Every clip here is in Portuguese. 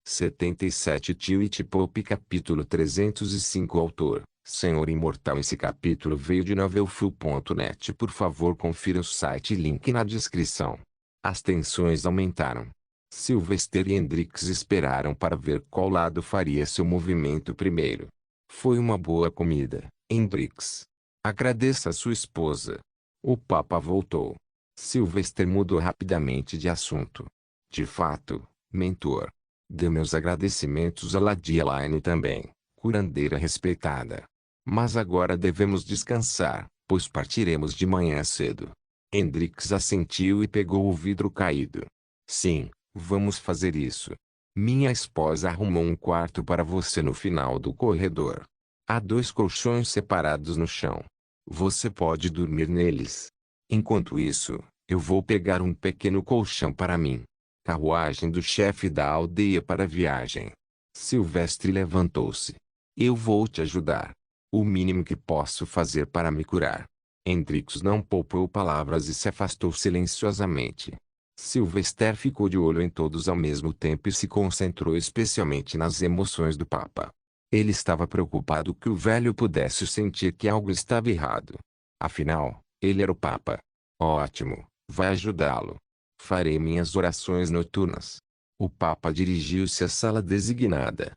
77 Twitch Pop capítulo 305 Autor, Senhor Imortal. Esse capítulo veio de novelfull.net. Por favor confira o site, link na descrição. As tensões aumentaram. Sylvester e Hendrix esperaram para ver qual lado faria seu movimento primeiro. Foi uma boa comida, Hendrix. Agradeça a sua esposa. O Papa voltou. Sylvester mudou rapidamente de assunto. De fato, mentor. Dê meus agradecimentos a Lady Elaine também, curandeira respeitada. Mas agora devemos descansar, pois partiremos de manhã cedo. Hendrix assentiu e pegou o vidro caído. Sim, vamos fazer isso. Minha esposa arrumou um quarto para você no final do corredor. Há 2 colchões separados no chão. Você pode dormir neles. Enquanto isso, eu vou pegar um pequeno colchão para mim. Carruagem do chefe da aldeia para a viagem. Sylvester levantou-se. Eu vou te ajudar. O mínimo que posso fazer para me curar. Hendrix não poupou palavras e se afastou silenciosamente. Sylvester ficou de olho em todos ao mesmo tempo e se concentrou especialmente nas emoções do Papa. Ele estava preocupado que o velho pudesse sentir que algo estava errado. Afinal, ele era o Papa. Ótimo, vai ajudá-lo. Farei minhas orações noturnas. O Papa dirigiu-se à sala designada.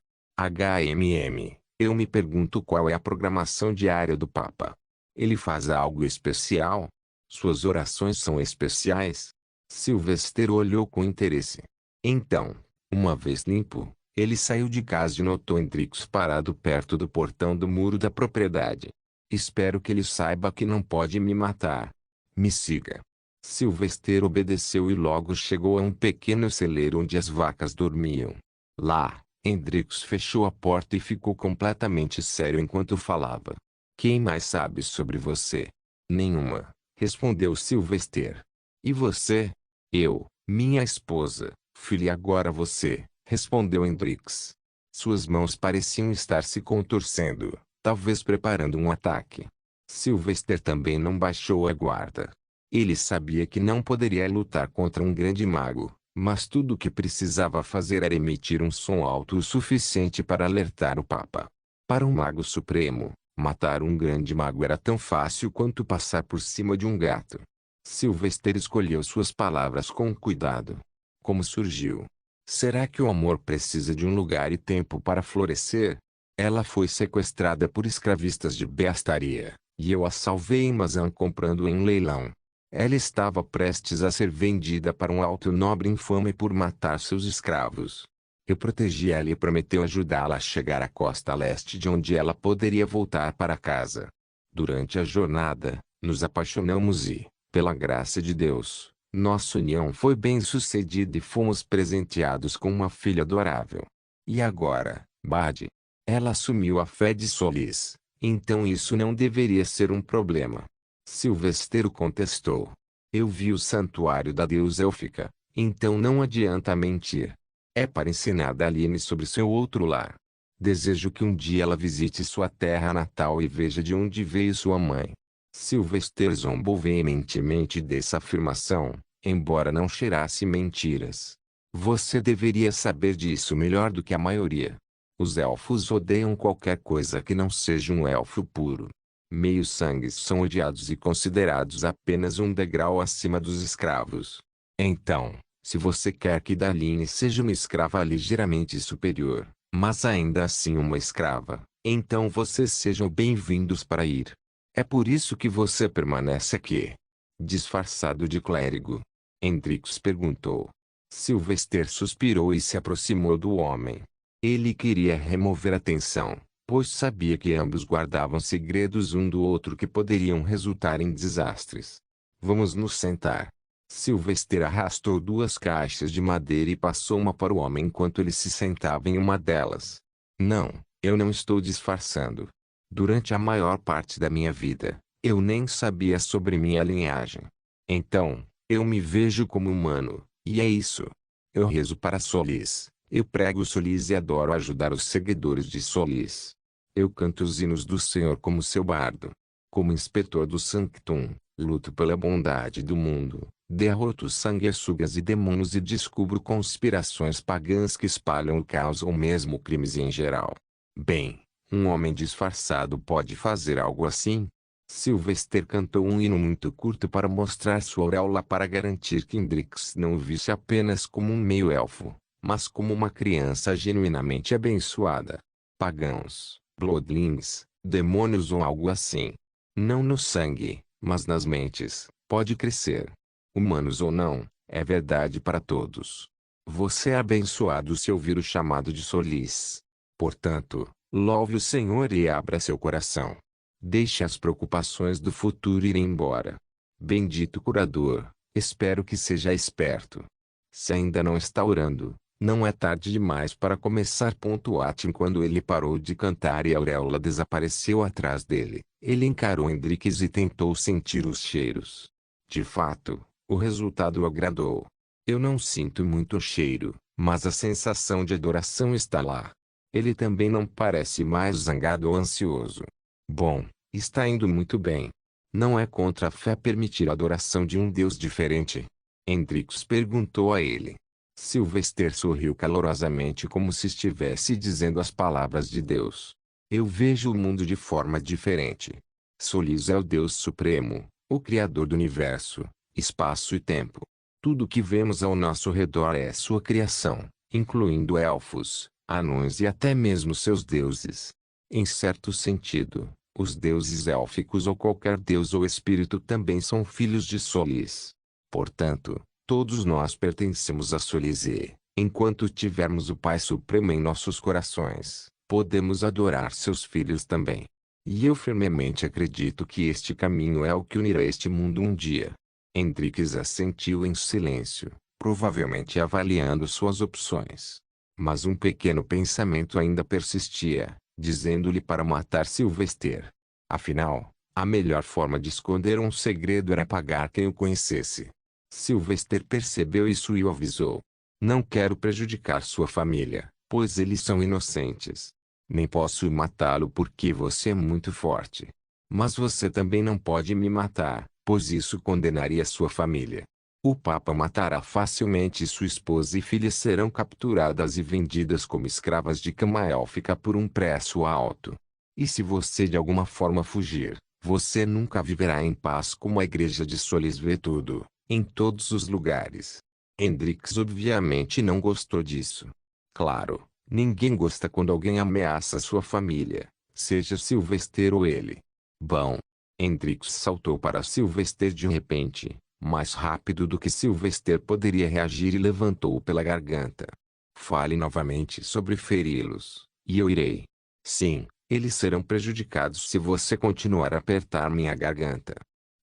Eu me pergunto qual é a programação diária do Papa. Ele faz algo especial? Suas orações são especiais? Sylvester olhou com interesse. Então, uma vez limpo, ele saiu de casa e notou Hendrix parado perto do portão do muro da propriedade. Espero que ele saiba que não pode me matar. Me siga. Sylvester obedeceu e logo chegou a um pequeno celeiro onde as vacas dormiam. Lá, Hendrix fechou a porta e ficou completamente sério enquanto falava. Quem mais sabe sobre você? Nenhuma, respondeu Sylvester. E você? Eu, minha esposa, filha. E agora você, respondeu Hendrix. Suas mãos pareciam estar se contorcendo, talvez preparando um ataque. Sylvester também não baixou a guarda. Ele sabia que não poderia lutar contra um grande mago, mas tudo o que precisava fazer era emitir um som alto o suficiente para alertar o Papa. Para um mago supremo, matar um grande mago era tão fácil quanto passar por cima de um gato. Sylvester escolheu suas palavras com cuidado. Como surgiu? Será que o amor precisa de um lugar e tempo para florescer? Ela foi sequestrada por escravistas de Bestaria, e eu a salvei em Mazan comprando em um leilão. Ela estava prestes a ser vendida para um alto nobre infame por matar seus escravos. Eu protegi ela e prometeu ajudá-la a chegar à costa leste de onde ela poderia voltar para casa. Durante a jornada, nos apaixonamos e, pela graça de Deus, nossa união foi bem-sucedida e fomos presenteados com uma filha adorável. E agora, Bade? Ela assumiu a fé de Solis, então isso não deveria ser um problema. Sylvester contestou. Eu vi o santuário da deusa élfica, então não adianta mentir. É para ensinar Daline sobre seu outro lar. Desejo que um dia ela visite sua terra natal e veja de onde veio sua mãe. Sylvester zombou veementemente dessa afirmação, embora não cheirasse mentiras. Você deveria saber disso melhor do que a maioria. Os elfos odeiam qualquer coisa que não seja um elfo puro. Meios-sangues são odiados e considerados apenas um degrau acima dos escravos. Então, se você quer que Daline seja uma escrava ligeiramente superior, mas ainda assim uma escrava, então vocês sejam bem-vindos para ir. É por isso que você permanece aqui. Disfarçado de clérigo? Hendrix perguntou. Sylvester suspirou e se aproximou do homem. Ele queria remover a tensão, pois sabia que ambos guardavam segredos um do outro que poderiam resultar em desastres. Vamos nos sentar. Sylvester arrastou 2 caixas de madeira e passou uma para o homem enquanto ele se sentava em uma delas. Não, eu não estou disfarçando. Durante a maior parte da minha vida, eu nem sabia sobre minha linhagem. Então, eu me vejo como humano, e é isso. Eu rezo para Solis, eu prego Solis e adoro ajudar os seguidores de Solis. Eu canto os hinos do Senhor como seu bardo. Como inspetor do Sanctum, luto pela bondade do mundo, Derroto sanguessugas e demônios e descubro conspirações pagãs que espalham o caos ou mesmo crimes em geral. Bem, um homem disfarçado pode fazer algo assim? Sylvester cantou um hino muito curto para mostrar sua auréola para garantir que Hendrix não o visse apenas como um meio-elfo, mas como uma criança genuinamente abençoada. Pagãos, bloodlings, demônios ou algo assim. Não no sangue, mas nas mentes, pode crescer. Humanos ou não, é verdade para todos. Você é abençoado se ouvir o chamado de Solis. Portanto, louve o Senhor e abra seu coração. Deixe as preocupações do futuro irem embora. Bendito curador, espero que seja esperto. Se ainda não está orando, não é tarde demais para começar. Atim quando ele parou de cantar e a auréola desapareceu atrás dele, ele encarou Hendrix e tentou sentir os cheiros. De fato, o resultado o agradou. Eu não sinto muito cheiro, mas a sensação de adoração está lá. Ele também não parece mais zangado ou ansioso. Bom, está indo muito bem. Não é contra a fé permitir a adoração de um Deus diferente? Hendrix perguntou a ele. Sylvester sorriu calorosamente como se estivesse dizendo as palavras de Deus. Eu vejo o mundo de forma diferente. Solis é o Deus Supremo, o Criador do Universo, espaço e tempo. Tudo o que vemos ao nosso redor é sua criação, incluindo elfos, anões e até mesmo seus deuses. Em certo sentido, os deuses élficos ou qualquer deus ou espírito também são filhos de Solis. Portanto, todos nós pertencemos a Solis e, enquanto tivermos o Pai Supremo em nossos corações, podemos adorar seus filhos também. E eu firmemente acredito que este caminho é o que unirá este mundo um dia. Hendrix assentiu em silêncio, provavelmente avaliando suas opções. Mas um pequeno pensamento ainda persistia, dizendo-lhe para matar Sylvester. Afinal, a melhor forma de esconder um segredo era pagar quem o conhecesse. Sylvester percebeu isso e o avisou. Não quero prejudicar sua família, pois eles são inocentes. Nem posso matá-lo porque você é muito forte. Mas você também não pode me matar, pois isso condenaria sua família. O Papa matará facilmente e sua esposa e filha serão capturadas e vendidas como escravas de cama élfica por um preço alto. E se você de alguma forma fugir, você nunca viverá em paz como a igreja de Solis vê tudo, em todos os lugares. Hendrix obviamente não gostou disso. Claro, ninguém gosta quando alguém ameaça sua família, seja Sylvester ou ele. Bom. Hendrix saltou para Sylvester de repente, mais rápido do que Sylvester poderia reagir e levantou-o pela garganta. Fale novamente sobre feri-los, e eu irei. Sim, eles serão prejudicados se você continuar a apertar minha garganta.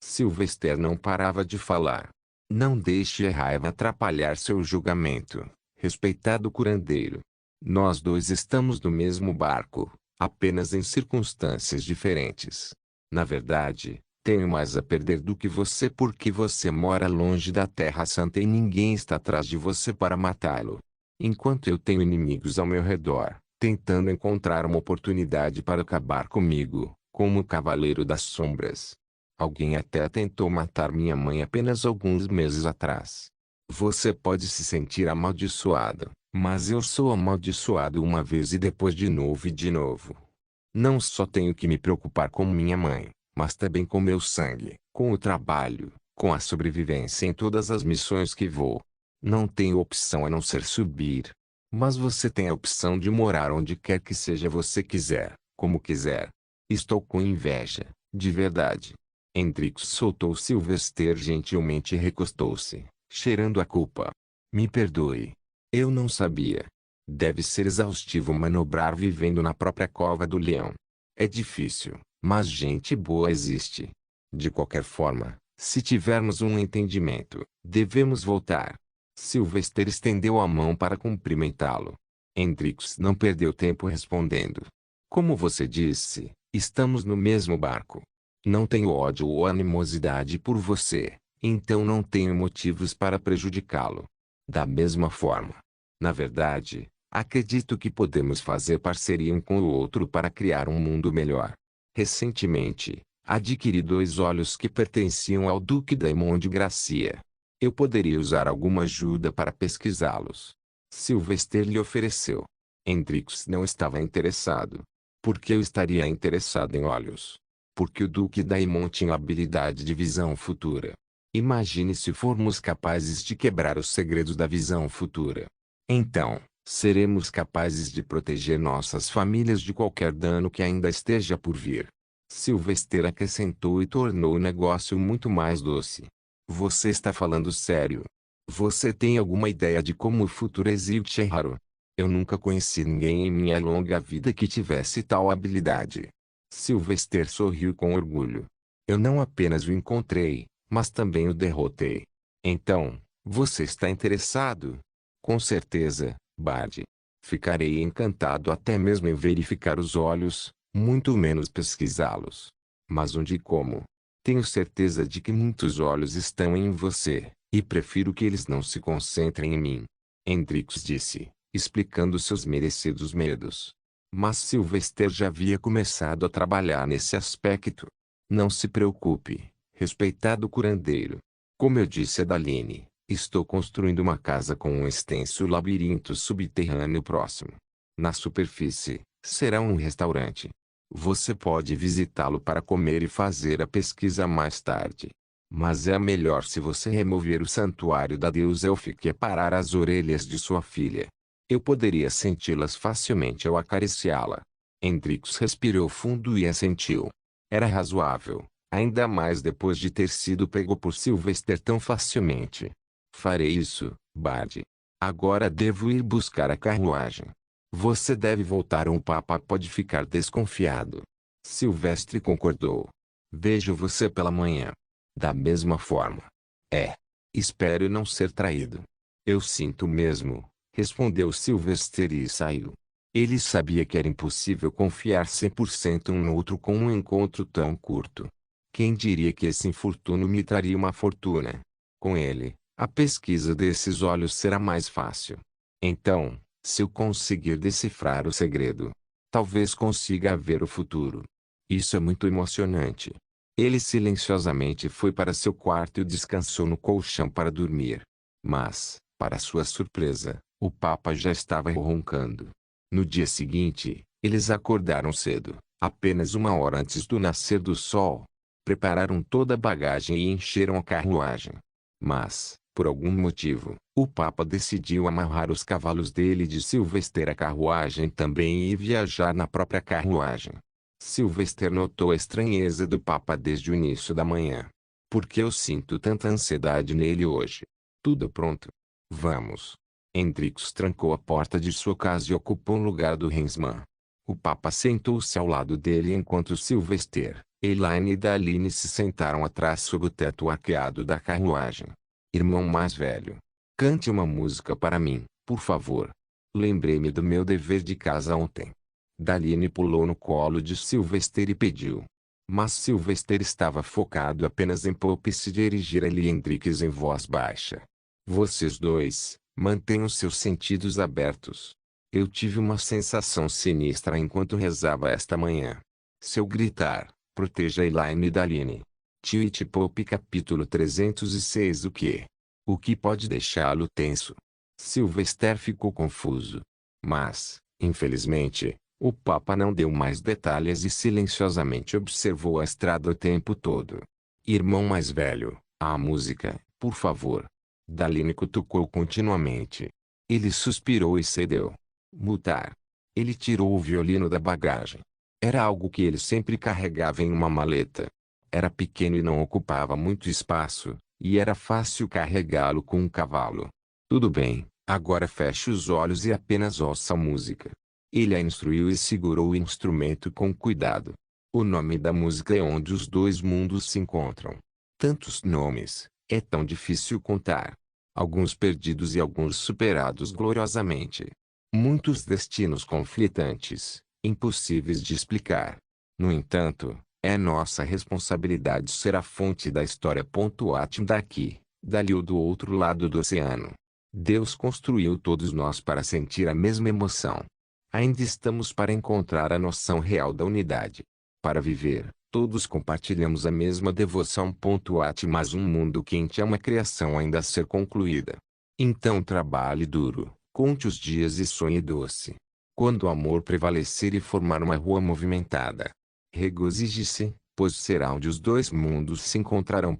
Sylvester não parava de falar. Não deixe a raiva atrapalhar seu julgamento, respeitado curandeiro. Nós dois estamos no mesmo barco, apenas em circunstâncias diferentes. Na verdade, tenho mais a perder do que você porque você mora longe da Terra Santa e ninguém está atrás de você para matá-lo. Enquanto eu tenho inimigos ao meu redor, tentando encontrar uma oportunidade para acabar comigo, como o Cavaleiro das Sombras. Alguém até tentou matar minha mãe apenas alguns meses atrás. Você pode se sentir amaldiçoado, mas eu sou amaldiçoado uma vez e depois de novo e de novo. Não só tenho que me preocupar com minha mãe, mas também com meu sangue, com o trabalho, com a sobrevivência em todas as missões que vou. Não tenho opção a não ser subir. Mas você tem a opção de morar onde quer que seja você quiser, como quiser. Estou com inveja, de verdade. Hendrix soltou Sylvester gentilmente e recostou-se, cheirando a culpa. Me perdoe. Eu não sabia. Deve ser exaustivo manobrar vivendo na própria cova do leão. É difícil, mas gente boa existe. De qualquer forma, se tivermos um entendimento, devemos voltar. Sylvester estendeu a mão para cumprimentá-lo. Hendrix não perdeu tempo respondendo. Como você disse, estamos no mesmo barco. Não tenho ódio ou animosidade por você, então não tenho motivos para prejudicá-lo. Da mesma forma. Na verdade, acredito que podemos fazer parceria um com o outro para criar um mundo melhor. Recentemente, adquiri 2 olhos que pertenciam ao Duque Daemon de Gracia. Eu poderia usar alguma ajuda para pesquisá-los. Sylvester lhe ofereceu. Hendrix não estava interessado. Por que eu estaria interessado em olhos? Porque o Duque Daimon tinha habilidade de visão futura. Imagine se formos capazes de quebrar os segredos da visão futura. Então, seremos capazes de proteger nossas famílias de qualquer dano que ainda esteja por vir. Sylvester acrescentou e tornou o negócio muito mais doce. Você está falando sério? Você tem alguma ideia de como o futuro existe, Haru? Eu nunca conheci ninguém em minha longa vida que tivesse tal habilidade. Sylvester sorriu com orgulho. Eu não apenas o encontrei, mas também o derrotei. Então, você está interessado? Com certeza, Bard. Ficarei encantado até mesmo em verificar os olhos, muito menos pesquisá-los. Mas onde e como? Tenho certeza de que muitos olhos estão em você, e prefiro que eles não se concentrem em mim. Hendrix disse, explicando seus merecidos medos. Mas Sylvester já havia começado a trabalhar nesse aspecto. Não se preocupe, respeitado curandeiro. Como eu disse a Daline, estou construindo uma casa com um extenso labirinto subterrâneo próximo. Na superfície, será um restaurante. Você pode visitá-lo para comer e fazer a pesquisa mais tarde. Mas é melhor se você remover o santuário da deusa Elfique e parar as orelhas de sua filha. Eu poderia senti-las facilmente ao acariciá-la. Hendrix respirou fundo e assentiu. Era razoável, ainda mais depois de ter sido pego por Sylvester tão facilmente. Farei isso, Bard. Agora devo ir buscar a carruagem. Você deve voltar ou o Papa pode ficar desconfiado. Silvestre concordou. Vejo você pela manhã. Da mesma forma. Espero não ser traído. Eu sinto mesmo, respondeu Silvestre e saiu. Ele sabia que era impossível confiar 100% um no outro com um encontro tão curto. Quem diria que esse infortúnio me traria uma fortuna? Com ele, a pesquisa desses olhos será mais fácil. Então, se eu conseguir decifrar o segredo, talvez consiga ver o futuro. Isso é muito emocionante. Ele silenciosamente foi para seu quarto e descansou no colchão para dormir. Mas, para sua surpresa, o Papa já estava roncando. No dia seguinte, eles acordaram cedo, apenas 1 hora antes do nascer do sol. Prepararam toda a bagagem e encheram a carruagem. Mas, por algum motivo, o Papa decidiu amarrar os cavalos dele de Sylvester à carruagem também e viajar na própria carruagem. Sylvester notou a estranheza do Papa desde o início da manhã. Por que eu sinto tanta ansiedade nele hoje? Tudo pronto. Vamos. Hendrix trancou a porta de sua casa e ocupou o lugar do Hensman. O Papa sentou-se ao lado dele enquanto Sylvester, Elaine e Daline se sentaram atrás sob o teto arqueado da carruagem. Irmão mais velho, cante uma música para mim, por favor. Lembrei-me do meu dever de casa ontem. Daline pulou no colo de Sylvester e pediu. Mas Sylvester estava focado apenas em Pope e se dirigir a Hendrix em voz baixa. Vocês dois, mantenham seus sentidos abertos. Eu tive uma sensação sinistra enquanto rezava esta manhã. Se eu gritar, proteja Elaine e Daline. Tio Pope capítulo 306 O que pode deixá-lo tenso? Sylvester ficou confuso. Mas, infelizmente, o Papa não deu mais detalhes e silenciosamente observou a estrada o tempo todo. Irmão mais velho, a música, por favor. Daline cutucou continuamente. Ele suspirou e cedeu. Mutar. Ele tirou o violino da bagagem. Era algo que ele sempre carregava em uma maleta. Era pequeno e não ocupava muito espaço, e era fácil carregá-lo com um cavalo. Tudo bem, agora feche os olhos e apenas ouça a música. Ele a instruiu e segurou o instrumento com cuidado. O nome da música é Onde os Dois Mundos se Encontram. Tantos nomes, é tão difícil contar. Alguns perdidos e alguns superados gloriosamente. Muitos destinos conflitantes, impossíveis de explicar. No entanto, é nossa responsabilidade ser a fonte da história. Atim daqui, dali ou do outro lado do oceano. Deus construiu todos nós para sentir a mesma emoção. Ainda estamos para encontrar a noção real da unidade. Para viver, Todos compartilhamos a mesma devoção. Mas um mundo quente é uma criação ainda a ser concluída. Então trabalhe duro, conte os dias e sonhe doce. Quando o amor prevalecer e formar uma rua movimentada, regozije-se, pois será onde os dois mundos se encontrarão.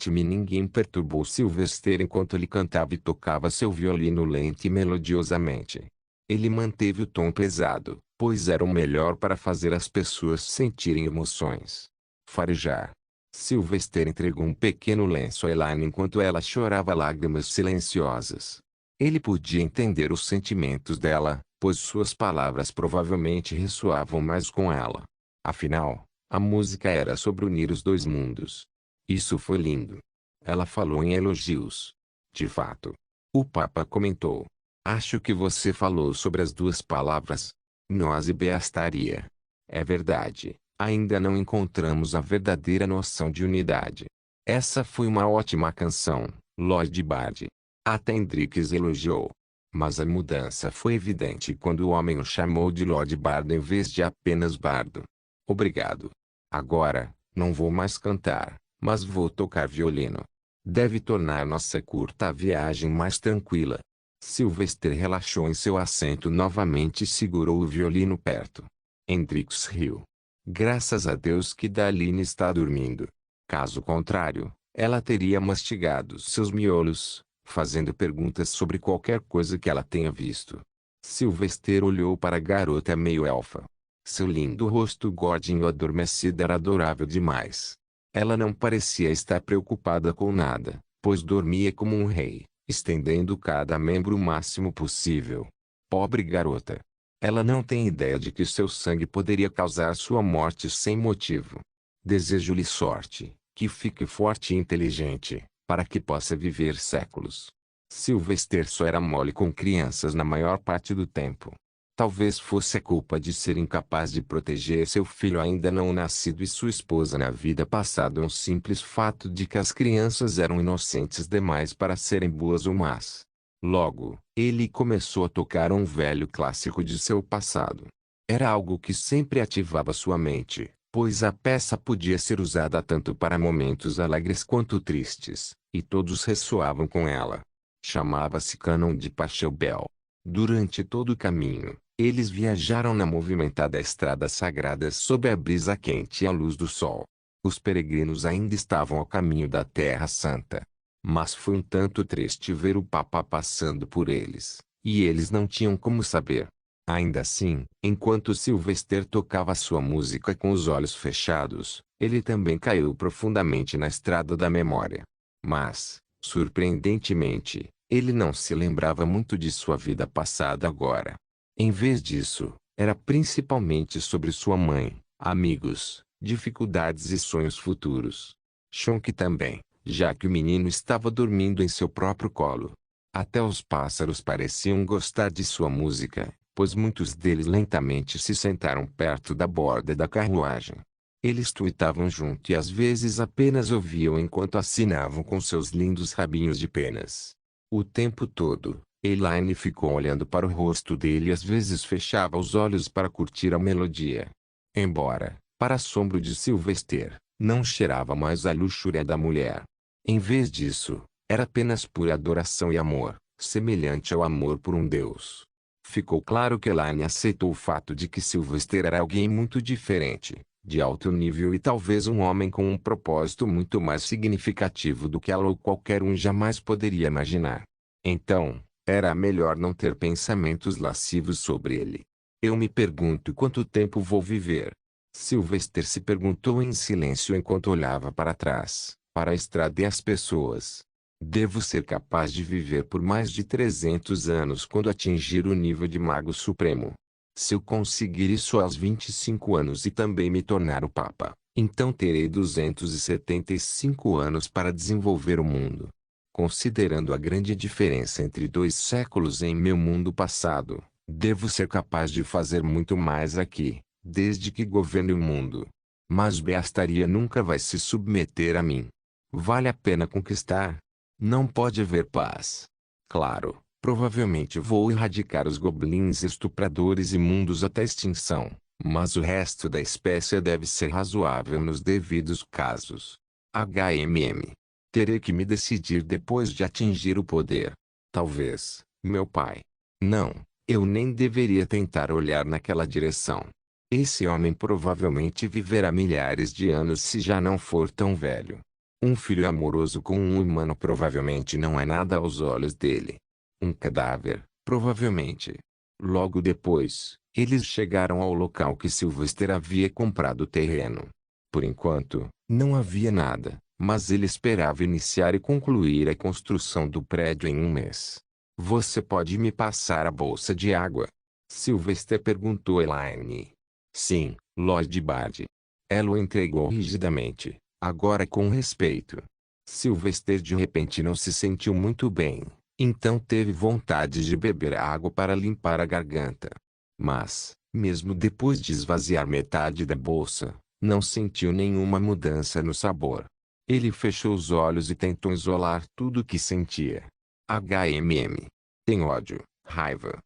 Ninguém perturbou Sylvester enquanto ele cantava e tocava seu violino lento e melodiosamente. Ele manteve o tom pesado, pois era o melhor para fazer as pessoas sentirem emoções. Farejar. Sylvester entregou um pequeno lenço a Elaine enquanto ela chorava lágrimas silenciosas. Ele podia entender os sentimentos dela, pois suas palavras provavelmente ressoavam mais com ela. Afinal, a música era sobre unir os dois mundos. Isso foi lindo. Ela falou em elogios. De fato. O Papa comentou. Acho que você falou sobre as duas palavras. Nós e bestaria. É verdade, ainda não encontramos a verdadeira noção de unidade. Essa foi uma ótima canção, Lord Bard. Até Hendrix elogiou. Mas a mudança foi evidente quando o homem o chamou de Lord Bard em vez de apenas Bardo. Obrigado. Agora, não vou mais cantar, mas vou tocar violino. Deve tornar nossa curta viagem mais tranquila. Sylvester relaxou em seu assento novamente e segurou o violino perto. Hendrix riu. Graças a Deus que Daline está dormindo. Caso contrário, ela teria mastigado seus miolos, fazendo perguntas sobre qualquer coisa que ela tenha visto. Sylvester olhou para a garota meio-elfa. Seu lindo rosto gordinho adormecido era adorável demais. Ela não parecia estar preocupada com nada, pois dormia como um rei, estendendo cada membro o máximo possível. Pobre garota. Ela não tem ideia de que seu sangue poderia causar sua morte sem motivo. Desejo-lhe sorte, que fique forte e inteligente, para que possa viver séculos. Sylvester só era mole com crianças na maior parte do tempo. Talvez fosse a culpa de ser incapaz de proteger seu filho ainda não nascido e sua esposa na vida passada ou um simples fato de que as crianças eram inocentes demais para serem boas ou más. Logo, ele começou a tocar um velho clássico de seu passado. Era algo que sempre ativava sua mente, pois a peça podia ser usada tanto para momentos alegres quanto tristes, e todos ressoavam com ela. Chamava-se Cânon de Pachelbel. Durante todo o caminho, eles viajaram na movimentada estrada sagrada sob a brisa quente e a luz do sol. Os peregrinos ainda estavam ao caminho da Terra Santa. Mas foi um tanto triste ver o Papa passando por eles, e eles não tinham como saber. Ainda assim, enquanto Sylvester tocava sua música com os olhos fechados, ele também caiu profundamente na estrada da memória. Mas, surpreendentemente, ele não se lembrava muito de sua vida passada agora. Em vez disso, era principalmente sobre sua mãe, amigos, dificuldades e sonhos futuros. Shonk também, já que o menino estava dormindo em seu próprio colo. Até os pássaros pareciam gostar de sua música, pois muitos deles lentamente se sentaram perto da borda da carruagem. Eles tuitavam junto e às vezes apenas ouviam enquanto assinavam com seus lindos rabinhos de penas. O tempo todo, Elaine ficou olhando para o rosto dele e às vezes fechava os olhos para curtir a melodia. Embora, para assombro de Sylvester, não cheirava mais a luxúria da mulher. Em vez disso, era apenas pura adoração e amor, semelhante ao amor por um deus. Ficou claro que Elaine aceitou o fato de que Sylvester era alguém muito diferente, de alto nível e talvez um homem com um propósito muito mais significativo do que ela ou qualquer um jamais poderia imaginar. Então, era melhor não ter pensamentos lascivos sobre ele. Eu me pergunto quanto tempo vou viver. Sylvester se perguntou em silêncio enquanto olhava para trás, para a estrada e as pessoas. Devo ser capaz de viver por mais de 300 anos quando atingir o nível de Mago Supremo. Se eu conseguir isso aos 25 anos e também me tornar o Papa, então terei 275 anos para desenvolver o mundo. Considerando a grande diferença entre 2 séculos em meu mundo passado, devo ser capaz de fazer muito mais aqui, desde que governe o mundo. Mas Bestaria nunca vai se submeter a mim. Vale a pena conquistar? Não pode haver paz. Claro, provavelmente vou erradicar os goblins estupradores imundos até extinção, Mas o resto da espécie deve ser razoável nos devidos casos. HMM. Terei que me decidir depois de atingir o poder. Talvez, meu pai. Não, eu nem deveria tentar olhar naquela direção. Esse homem provavelmente viverá milhares de anos se já não for tão velho. Um filho amoroso com um humano provavelmente não é nada aos olhos dele. Um cadáver, provavelmente. Logo depois, eles chegaram ao local que Sylvester havia comprado o terreno. Por enquanto, não havia nada, mas ele esperava iniciar e concluir a construção do prédio em um mês. Você pode me passar a bolsa de água? Sylvester perguntou a Elaine. Sim, Lord Bard. Ela o entregou rigidamente, agora com respeito. Sylvester de repente não se sentiu muito bem, então teve vontade de beber água para limpar a garganta. Mas, mesmo depois de esvaziar metade da bolsa, não sentiu nenhuma mudança no sabor. Ele fechou os olhos e tentou isolar tudo o que sentia. HMM. Tem ódio, raiva,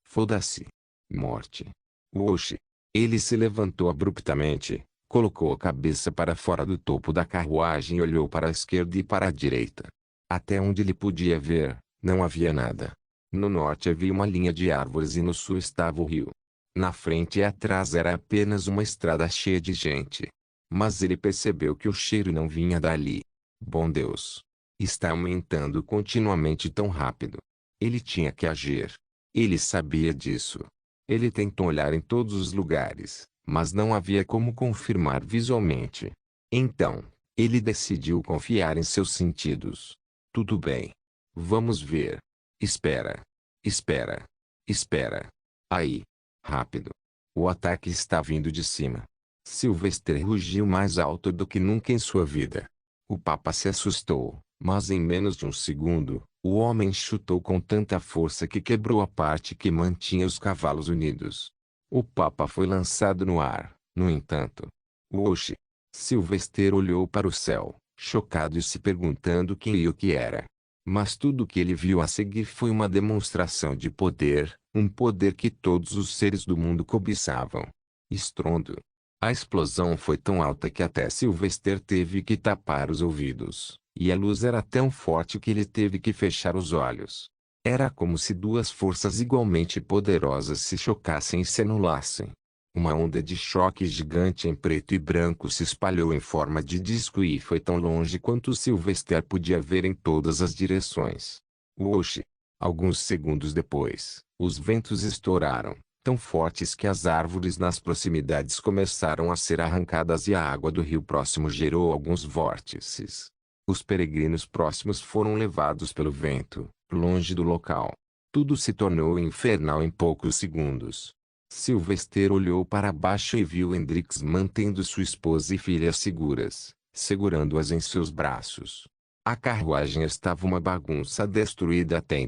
foda-se. Morte. Oxi. Ele se levantou abruptamente, colocou a cabeça para fora do topo da carruagem e olhou para a esquerda e para a direita. Até onde ele podia ver, não havia nada. No norte havia uma linha de árvores e no sul estava o rio. Na frente e atrás era apenas uma estrada cheia de gente. Mas ele percebeu que o cheiro não vinha dali. Bom Deus! Está aumentando continuamente tão rápido. Ele tinha que agir. Ele sabia disso. Ele tentou olhar em todos os lugares, mas não havia como confirmar visualmente. Então, ele decidiu confiar em seus sentidos. Tudo bem. Vamos ver. Espera. Espera. Espera. Aí. Rápido. O ataque está vindo de cima. Sylvester rugiu mais alto do que nunca em sua vida. O Papa se assustou, mas em menos de um segundo, o homem chutou com tanta força que quebrou a parte que mantinha os cavalos unidos. O Papa foi lançado no ar, no entanto. Oxi! Sylvester olhou para o céu, chocado e se perguntando quem e o que era. Mas tudo o que ele viu a seguir foi uma demonstração de poder, um poder que todos os seres do mundo cobiçavam. Estrondo. A explosão foi tão alta que até Sylvester teve que tapar os ouvidos, e a luz era tão forte que ele teve que fechar os olhos. Era como se duas forças igualmente poderosas se chocassem e se anulassem. Uma onda de choque gigante em preto e branco se espalhou em forma de disco e foi tão longe quanto Sylvester podia ver em todas as direções. Oxi! Alguns segundos depois, os ventos estouraram, tão fortes que as árvores nas proximidades começaram a ser arrancadas e a água do rio próximo gerou alguns vórtices. Os peregrinos próximos foram levados pelo vento, longe do local. Tudo se tornou infernal em poucos segundos. Sylvester olhou para baixo e viu Hendrix mantendo sua esposa e filha seguras, segurando-as em seus braços. A carruagem estava uma bagunça destruída até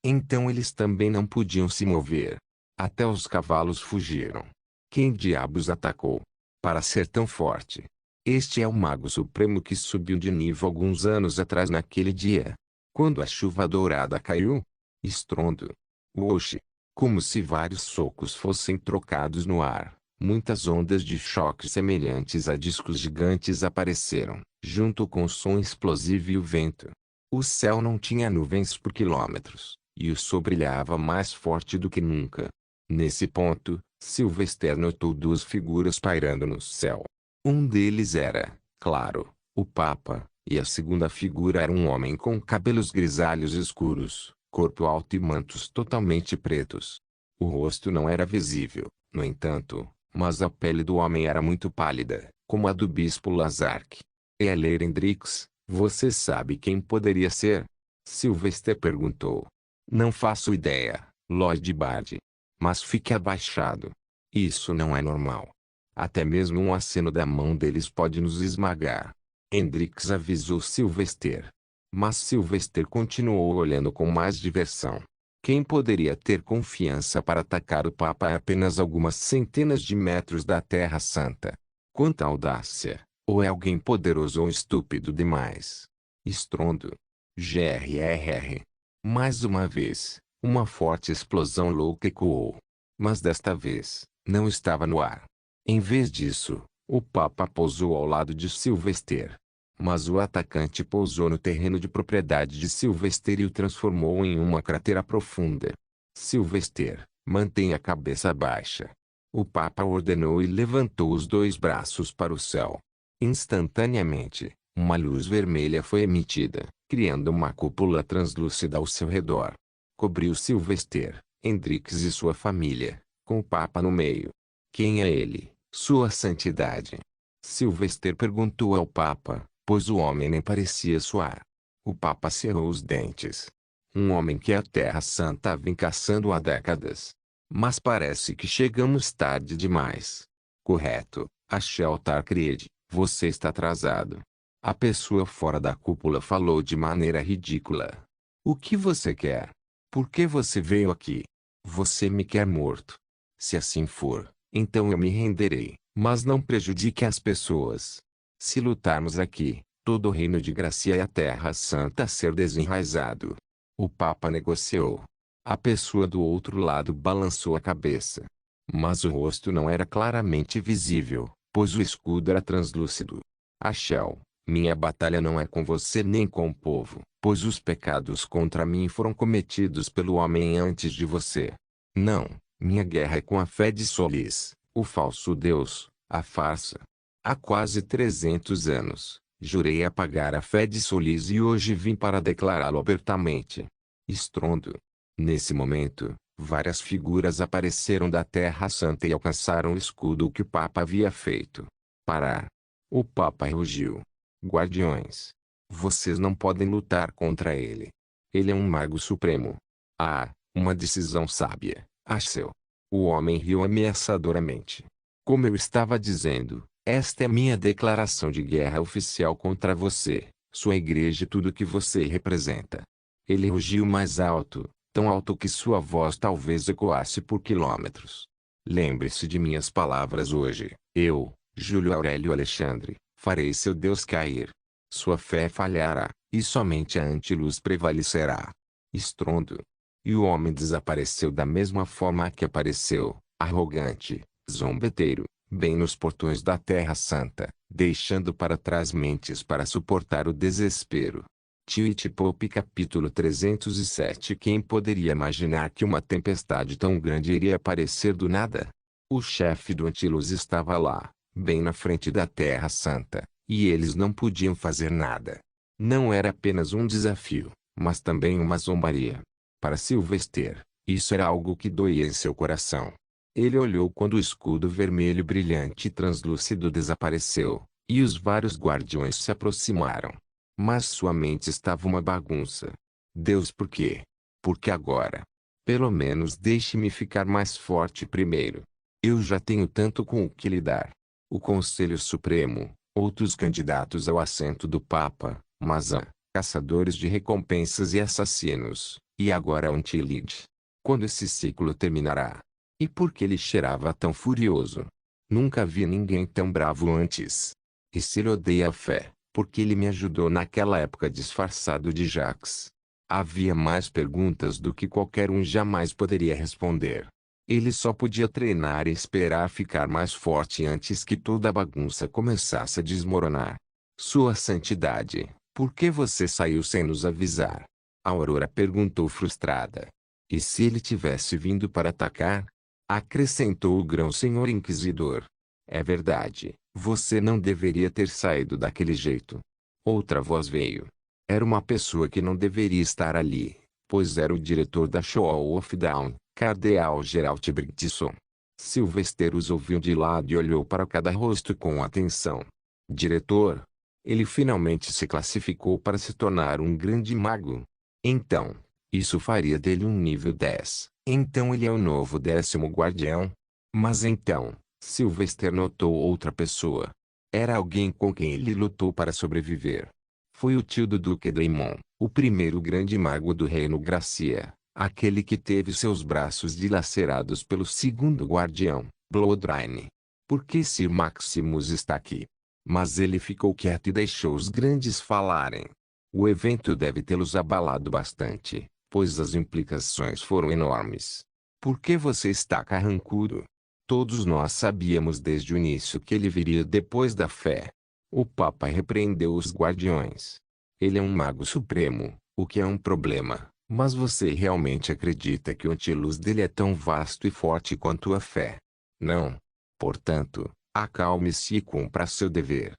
então eles também não podiam se mover. Até os cavalos fugiram. Quem diabos atacou? Para ser tão forte. Este é o Mago Supremo que subiu de nível alguns anos atrás naquele dia. Quando a chuva dourada caiu. Estrondo. Oxi! Como se vários socos fossem trocados no ar. Muitas ondas de choque semelhantes a discos gigantes apareceram, junto com o som explosivo e o vento. O céu não tinha nuvens por quilômetros, e o sol brilhava mais forte do que nunca. Nesse ponto, Sylvester notou duas figuras pairando no céu. Um deles era, claro, o Papa, e a segunda figura era um homem com cabelos grisalhos escuros, corpo alto e mantos totalmente pretos. O rosto não era visível, no entanto, mas a pele do homem era muito pálida, como a do bispo Lazark. Ellery Hendrix, você sabe quem poderia ser? Sylvester perguntou. Não faço ideia, Lord Bard. Mas fique abaixado. Isso não é normal. Até mesmo um aceno da mão deles pode nos esmagar. Hendrix avisou Sylvester. Mas Sylvester continuou olhando com mais diversão. Quem poderia ter confiança para atacar o Papa a apenas algumas centenas de metros da Terra Santa? Quanta audácia! Ou é alguém poderoso ou estúpido demais? Estrondo. GRRR. Mais uma vez, uma forte explosão louca ecoou. Mas desta vez, não estava no ar. Em vez disso, o Papa pousou ao lado de Sylvester. Mas o atacante pousou no terreno de propriedade de Sylvester e o transformou em uma cratera profunda. Sylvester, mantenha a cabeça baixa. O Papa ordenou e levantou os dois braços para o céu. Instantaneamente, uma luz vermelha foi emitida, criando uma cúpula translúcida ao seu redor. Cobriu Sylvester, Hendrix e sua família, com o Papa no meio. Quem é ele, Sua Santidade? Sylvester perguntou ao Papa, pois o homem nem parecia suar. O Papa cerrou os dentes. Um homem que a Terra Santa vem caçando há décadas. Mas parece que chegamos tarde demais. Correto, Sheltar Creed, você está atrasado. A pessoa fora da cúpula falou de maneira ridícula. O que você quer? Por que você veio aqui? Você me quer morto. Se assim for, então eu me renderei, mas não prejudique as pessoas. Se lutarmos aqui, todo o reino de Gracia e a Terra Santa ser desenraizado. O Papa negociou. A pessoa do outro lado balançou a cabeça. Mas o rosto não era claramente visível, pois o escudo era translúcido. Ashel, minha batalha não é com você nem com o povo, pois os pecados contra mim foram cometidos pelo homem antes de você. Não, minha guerra é com a fé de Solis, o falso Deus, a farsa. Há quase 300 anos, jurei apagar a fé de Solis e hoje vim para declará-lo abertamente. Estrondo. Nesse momento, várias figuras apareceram da Terra Santa e alcançaram o escudo que o Papa havia feito. Parar. O Papa rugiu. Guardiões. Vocês não podem lutar contra ele. Ele é um mago supremo. Ah, uma decisão sábia, Ashel. O homem riu ameaçadoramente. Como eu estava dizendo, esta é minha declaração de guerra oficial contra você, sua igreja e tudo que você representa. Ele rugiu mais alto, tão alto que sua voz talvez ecoasse por quilômetros. Lembre-se de minhas palavras hoje. Eu, Júlio Aurélio Alexandre, farei seu Deus cair. Sua fé falhará, e somente a antiluz prevalecerá. Estrondo. E o homem desapareceu da mesma forma que apareceu, arrogante, zombeteiro, bem nos portões da Terra Santa, deixando para trás mentes para suportar o desespero. Tite Pope capítulo 307. Quem poderia imaginar que uma tempestade tão grande iria aparecer do nada? O chefe do Antilus estava lá, bem na frente da Terra Santa, e eles não podiam fazer nada. Não era apenas um desafio, mas também uma zombaria. Para Sylvester, isso era algo que doía em seu coração. Ele olhou quando o escudo vermelho brilhante e translúcido desapareceu, e os vários guardiões se aproximaram. Mas sua mente estava uma bagunça. Deus, por quê? Porque agora? Pelo menos deixe-me ficar mais forte primeiro. Eu já tenho tanto com o que lidar. O Conselho Supremo, outros candidatos ao assento do Papa, Mazan, caçadores de recompensas e assassinos, e agora Antilide. Quando esse ciclo terminará? E por que ele cheirava tão furioso? Nunca vi ninguém tão bravo antes. E se ele odeia a fé, porque ele me ajudou naquela época disfarçado de Jax? Havia mais perguntas do que qualquer um jamais poderia responder. Ele só podia treinar e esperar ficar mais forte antes que toda a bagunça começasse a desmoronar. Sua Santidade, por que você saiu sem nos avisar? A Aurora perguntou frustrada. E se ele tivesse vindo para atacar? Acrescentou o grão-senhor inquisidor. É verdade, você não deveria ter saído daquele jeito. Outra voz veio. Era uma pessoa que não deveria estar ali, pois era o diretor da Show of Down, Cardeal Geralt Bridgeson. Sylvester os ouviu de lado e olhou para cada rosto com atenção. Diretor? Ele finalmente se classificou para se tornar um grande mago. Então, isso faria dele um nível 10. Então ele é o novo 10º guardião? Mas então, Sylvester notou outra pessoa. Era alguém com quem ele lutou para sobreviver. Foi o tio do Duque Daemon, o primeiro grande mago do Reino Gracia, aquele que teve seus braços dilacerados pelo segundo guardião, Bloodrine. Por que Sir Maximus está aqui? Mas ele ficou quieto e deixou os grandes falarem. O evento deve tê-los abalado bastante, pois as implicações foram enormes. Por que você está carrancudo? Todos nós sabíamos desde o início que ele viria depois da fé. O Papa repreendeu os guardiões. Ele é um mago supremo, o que é um problema, mas você realmente acredita que o antiluz dele é tão vasto e forte quanto a fé? Não. Portanto, acalme-se e cumpra seu dever.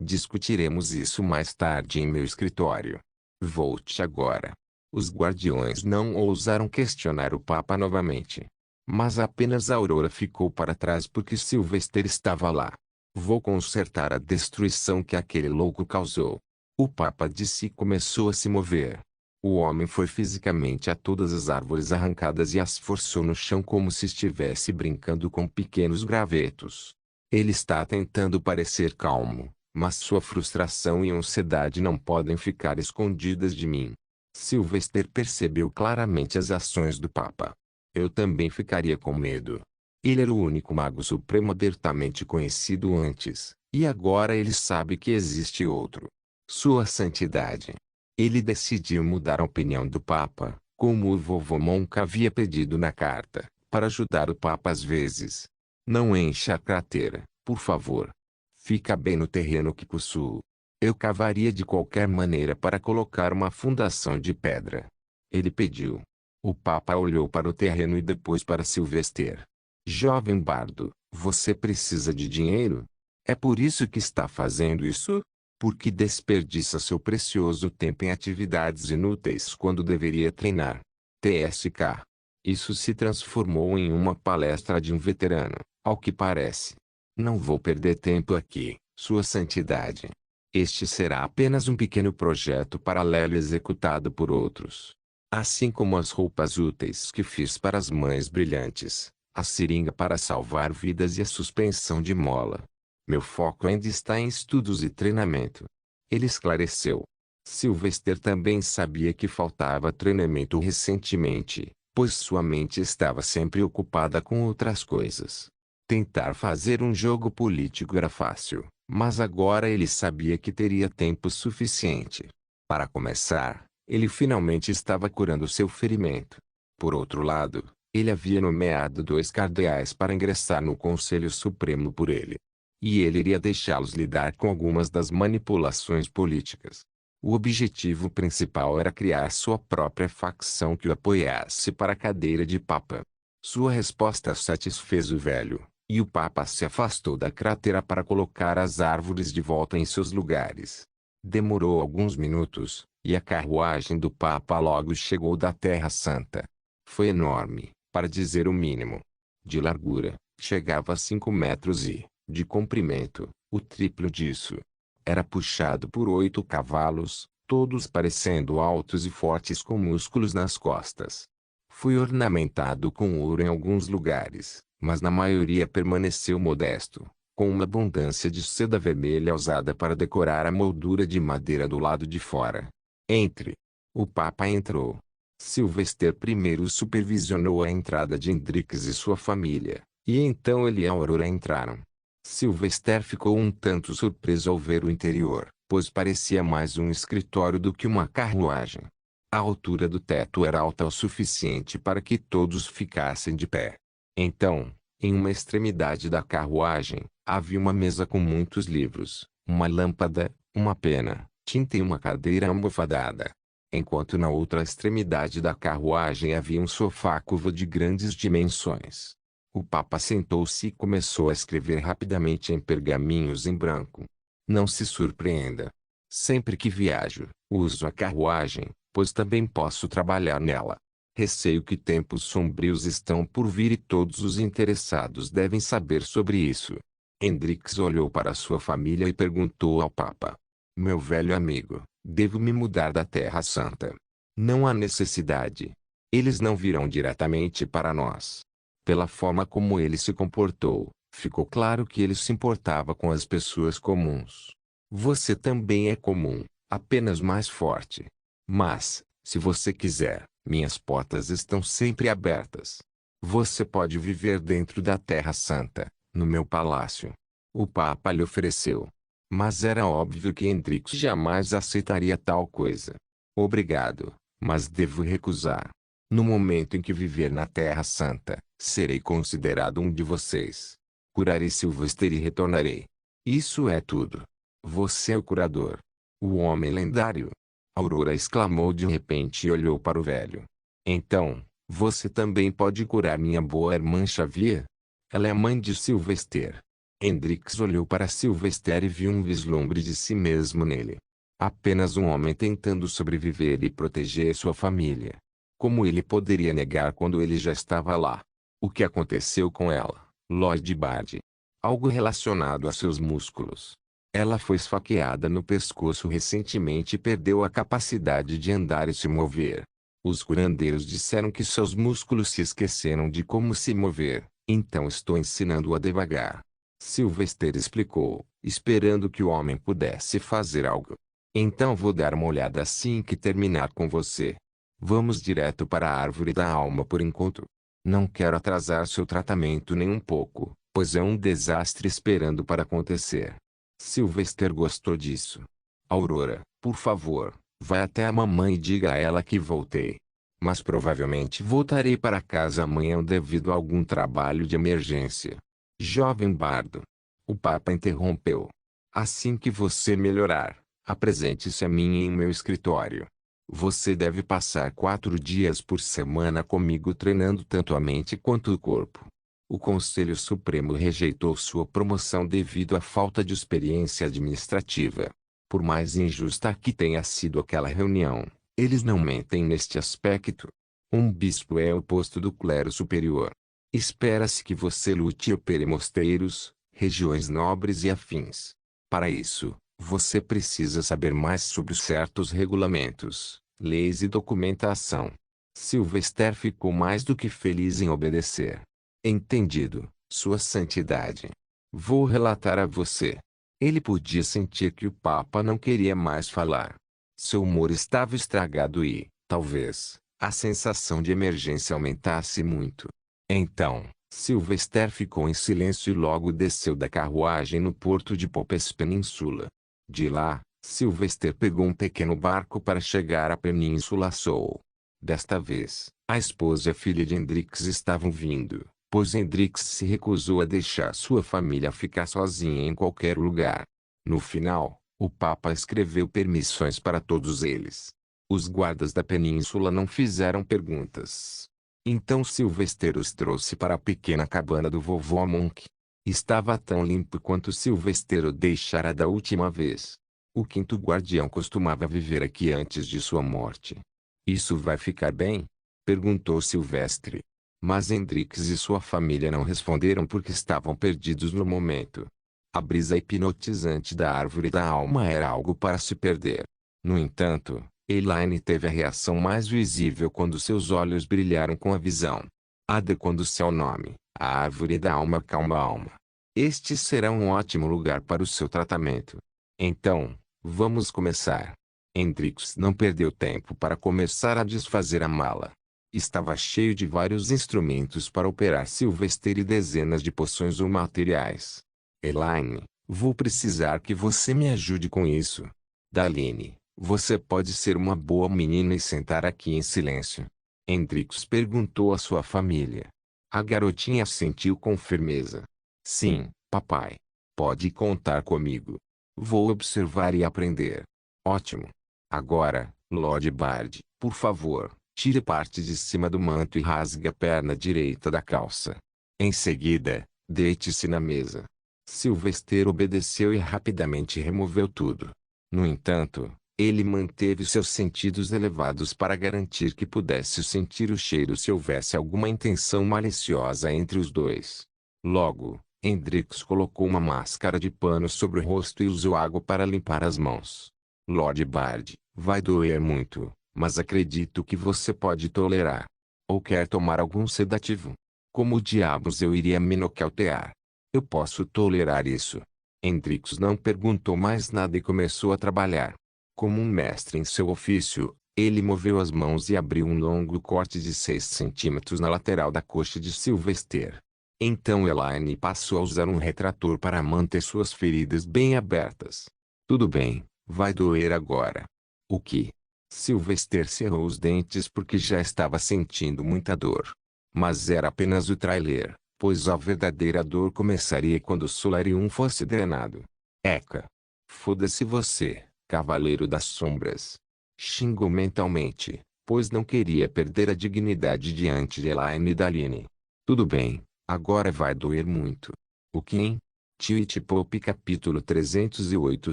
Discutiremos isso mais tarde em meu escritório. Volte agora. Os guardiões não ousaram questionar o Papa novamente. Mas apenas Aurora ficou para trás porque Sylvester estava lá. Vou consertar a destruição que aquele louco causou. O Papa disse e começou a se mover. O homem foi fisicamente a todas as árvores arrancadas e as forçou no chão como se estivesse brincando com pequenos gravetos. Ele está tentando parecer calmo, mas sua frustração e ansiedade não podem ficar escondidas de mim. Sylvester percebeu claramente as ações do Papa. Eu também ficaria com medo. Ele era o único mago supremo abertamente conhecido antes, e agora ele sabe que existe outro. Sua Santidade. Ele decidiu mudar a opinião do Papa, como o vovô Monk havia pedido na carta, para ajudar o Papa às vezes. Não encha a cratera, por favor. Fica bem no terreno que possuo. Eu cavaria de qualquer maneira para colocar uma fundação de pedra. Ele pediu. O Papa olhou para o terreno e depois para Sylvester. Jovem bardo, você precisa de dinheiro? É por isso que está fazendo isso? Por que desperdiça seu precioso tempo em atividades inúteis quando deveria treinar? TSK. Isso se transformou em uma palestra de um veterano, ao que parece. Não vou perder tempo aqui, Sua Santidade. Este será apenas um pequeno projeto paralelo executado por outros. Assim como as roupas úteis que fiz para as mães brilhantes, a seringa para salvar vidas e a suspensão de mola. Meu foco ainda está em estudos e treinamento. Ele esclareceu. Sylvester também sabia que faltava treinamento recentemente, pois sua mente estava sempre ocupada com outras coisas. Tentar fazer um jogo político era fácil, mas agora ele sabia que teria tempo suficiente. Para começar, ele finalmente estava curando seu ferimento. Por outro lado, ele havia nomeado 2 cardeais para ingressar no Conselho Supremo por ele. E ele iria deixá-los lidar com algumas das manipulações políticas. O objetivo principal era criar sua própria facção que o apoiasse para a cadeira de Papa. Sua resposta satisfez o velho, e o Papa se afastou da cratera para colocar as árvores de volta em seus lugares. Demorou alguns minutos, e a carruagem do Papa logo chegou da Terra Santa. Foi enorme, para dizer o mínimo. De largura, chegava a 5 metros e, de comprimento, o triplo disso. Era puxado por 8 cavalos, todos parecendo altos e fortes com músculos nas costas. Foi ornamentado com ouro em alguns lugares, mas na maioria permaneceu modesto, com uma abundância de seda vermelha usada para decorar a moldura de madeira do lado de fora. Entre. O Papa entrou. Sylvester primeiro supervisionou a entrada de Hendrix e sua família, e então ele e Aurora entraram. Sylvester ficou um tanto surpreso ao ver o interior, pois parecia mais um escritório do que uma carruagem. A altura do teto era alta o suficiente para que todos ficassem de pé. Então, em uma extremidade da carruagem, havia uma mesa com muitos livros, uma lâmpada, uma pena, tinta e uma cadeira almofadada. Enquanto na outra extremidade da carruagem havia um sofá curvo de grandes dimensões. O Papa sentou-se e começou a escrever rapidamente em pergaminhos em branco. Não se surpreenda. Sempre que viajo, uso a carruagem, pois também posso trabalhar nela. Receio que tempos sombrios estão por vir e todos os interessados devem saber sobre isso. Hendrix olhou para sua família e perguntou ao Papa. Meu velho amigo, devo me mudar da Terra Santa? Não há necessidade. Eles não virão diretamente para nós. Pela forma como ele se comportou, ficou claro que ele se importava com as pessoas comuns. Você também é comum, apenas mais forte. Mas, se você quiser, minhas portas estão sempre abertas. Você pode viver dentro da Terra Santa, no meu palácio. O Papa lhe ofereceu. Mas era óbvio que Hendrix jamais aceitaria tal coisa. Obrigado, mas devo recusar. No momento em que viver na Terra Santa, Serei considerado um de vocês. Curarei Sylvester e retornarei. Isso é tudo. Você é o curador. O homem lendário. Aurora exclamou de repente e olhou para o velho. Então, você também pode curar minha boa irmã Xavier? Ela é a mãe de Sylvester. Hendrix olhou para Sylvester e viu um vislumbre de si mesmo nele. Apenas um homem tentando sobreviver e proteger sua família. Como ele poderia negar quando ele já estava lá? O que aconteceu com ela, Lord Bard? Algo relacionado a seus músculos. Ela foi esfaqueada no pescoço recentemente e perdeu a capacidade de andar e se mover. Os curandeiros disseram que seus músculos se esqueceram de como se mover, então estou ensinando-a devagar. Sylvester explicou, esperando que o homem pudesse fazer algo. Então vou dar uma olhada assim que terminar com você. Vamos direto para a árvore da alma por enquanto. Não quero atrasar seu tratamento nem um pouco, pois é um desastre esperando para acontecer. Sylvester gostou disso. Aurora, por favor, vá até a mamãe e diga a ela que voltei. Mas provavelmente voltarei para casa amanhã devido a algum trabalho de emergência. Jovem bardo. O Papa interrompeu. Assim que você melhorar, apresente-se a mim em meu escritório. Você deve passar 4 dias por semana comigo treinando tanto a mente quanto o corpo. O Conselho Supremo rejeitou sua promoção devido à falta de experiência administrativa. Por mais injusta que tenha sido aquela reunião, eles não mentem neste aspecto. Um bispo é o posto do clero superior. Espera-se que você lute e opere mosteiros, regiões nobres e afins. Para isso, você precisa saber mais sobre certos regulamentos, leis e documentação. Sylvester ficou mais do que feliz em obedecer. Entendido, Sua Santidade. Vou relatar a você. Ele podia sentir que o Papa não queria mais falar. Seu humor estava estragado e, talvez, a sensação de emergência aumentasse muito. Então, Sylvester ficou em silêncio e logo desceu da carruagem no porto de Popes Peninsula. De lá, Sylvester pegou um pequeno barco para chegar à Península Sol. Desta vez, a esposa e a filha de Hendrix estavam vindo, pois Hendrix se recusou a deixar sua família ficar sozinha em qualquer lugar. No final, o Papa escreveu permissões para todos eles. Os guardas da península não fizeram perguntas. Então Sylvester os trouxe para a pequena cabana do vovô Monk. Estava tão limpo quanto Sylvester o deixara da última vez. O quinto guardião costumava viver aqui antes de sua morte. Isso vai ficar bem? Perguntou Silvestre. Mas Hendrix e sua família não responderam porque estavam perdidos no momento. A brisa hipnotizante da árvore da alma era algo para se perder. No entanto, Elaine teve a reação mais visível quando seus olhos brilharam com a visão. Adequando-se ao nome, a árvore da alma calma a alma. Este será um ótimo lugar para o seu tratamento. Então, vamos começar. Hendrix não perdeu tempo para começar a desfazer a mala. Estava cheio de vários instrumentos para operar Sylvester e dezenas de poções ou materiais. Elaine, vou precisar que você me ajude com isso. Daline, você pode ser uma boa menina e sentar aqui em silêncio. Hendrix perguntou à sua família. A garotinha assentiu com firmeza. Sim, papai. Pode contar comigo. Vou observar e aprender. Ótimo. Agora, Lord Bard, por favor, tire parte de cima do manto e rasgue a perna direita da calça. Em seguida, deite-se na mesa. Sylvester obedeceu e rapidamente removeu tudo. No entanto, ele manteve seus sentidos elevados para garantir que pudesse sentir o cheiro se houvesse alguma intenção maliciosa entre os dois. Logo, Hendrix colocou uma máscara de pano sobre o rosto e usou água para limpar as mãos. Lord Bard, vai doer muito, mas acredito que você pode tolerar. Ou quer tomar algum sedativo? Como diabos eu iria me nocautear? Eu posso tolerar isso. Hendrix não perguntou mais nada e começou a trabalhar. Como um mestre em seu ofício, ele moveu as mãos e abriu um longo corte de 6 centímetros na lateral da coxa de Sylvester. Então Elaine passou a usar um retrator para manter suas feridas bem abertas. Tudo bem, vai doer agora. O que? Sylvester cerrou os dentes porque já estava sentindo muita dor. Mas era apenas o trailer, pois a verdadeira dor começaria quando o Solarium fosse drenado. Eca! Foda-se você, Cavaleiro das Sombras. Xingou mentalmente, pois não queria perder a dignidade diante de Elaine e Daline. Tudo bem, agora vai doer muito. O que, hein? Tweet Pop capítulo 308.